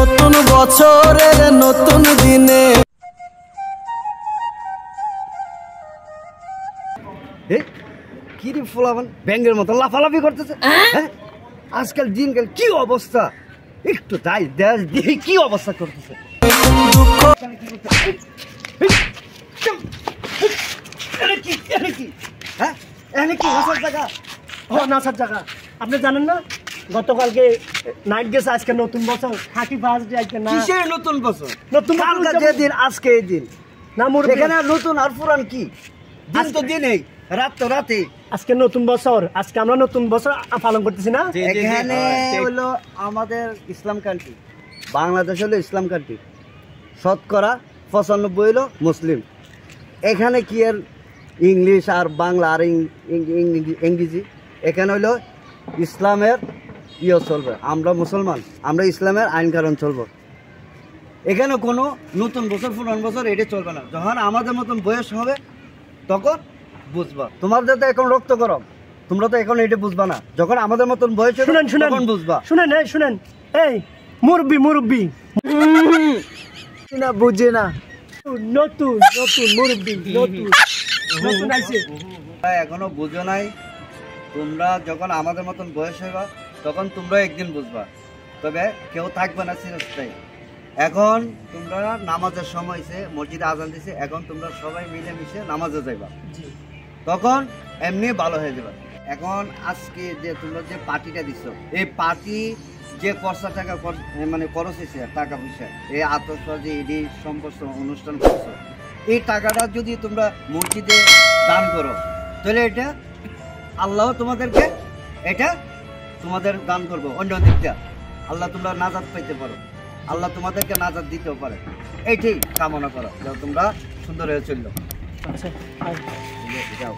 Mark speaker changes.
Speaker 1: নতুন বছরের নতুন দিনে।
Speaker 2: কি রে ফুলাবান ব্যাঙ্গের মতো লাফালাফি করতেছে। আজকাল দিনকাল কি অবস্থা, একটু তাই দেশ দিয়ে কি অবস্থা করতেছে।
Speaker 3: নাসার জায়গা আপনি জানেন না, গতকালকে নাইট গেছে, আজকে নতুন বছর, থাকি ফার্স্ট ডে। আজকে না
Speaker 2: কিসের নতুন বছর?
Speaker 3: নতুন
Speaker 2: কালকে যে দিন আজকে এই দিন
Speaker 3: না মোর
Speaker 2: এখানে নতুন আর পুরান কি? দিন তো দিনেই, রাত তো রাতে।
Speaker 3: আজকে নতুন বছর, আজকে আমরা নতুন বছর পালন করতেছি না।
Speaker 2: এখানে হলো আমাদের ইসলাম কান্ট্রি, বাংলাদেশ হলো ইসলাম কান্ট্রি, শতকরা 95 হলো মুসলিম। এখানে কি আর ইংলিশ আর বাংলা আর ইংরেজি? এখানে হলো ইসলামের চলবে। আমরা মুসলমান, আমরা ইসলামের আইন কারণ চলবো। এখানে কোনো নতুন বছর পুরান বছর এটা চলবে না। যখন আমাদের মতন বয়স হবে তখন বুঝবা। তোমাদের তো এখন রক্ত গরম, তোমরা তো এখন এটা বুঝবা না। যখন আমাদের মতন বয়স হবে তখন বুঝবা।
Speaker 3: শুনেন এই মুরব্বি
Speaker 2: না বুঝে না,
Speaker 3: নতুন মুরব্বি নতুন আইছে,
Speaker 2: এখনো বুঝো নাই। তোমরা যখন আমাদের মতন বয়স হবে তখন তোমরা একদিন বুঝবা, তবে কেউ থাকবে না সিরিয়াসটাই। এখন তোমরা নামাজের সময় হয়েছে, মসজিদে আজান দিছে, এখন তোমরা সবাই মিলে মিশে নামাজে যাইবা, তখন এমনি ভালো হয়ে যাবে। এখন আজকে যে তোমরা যে পার্টিটা দিছো, এই পার্টি যে খরচা টাকা মানে খরচ হয়েছে টাকা পয়সা, এই আতশবাজি এডি সমস্ত অনুষ্ঠান করছো, এই টাকাটা যদি তোমরা মসজিদে দান করো তাহলে এটা আল্লাহ তোমাদেরকে এটা তোমাদের দান করবো। অন্য দিকটা আল্লাহ তোমরা নাজাত পাইতে পারো, আল্লাহ তোমাদেরকে নাজাত দিতেও পারে। এইটাই কামনা করো, তোমরা সুন্দর হয়ে চললো।
Speaker 3: আচ্ছা
Speaker 2: যাও।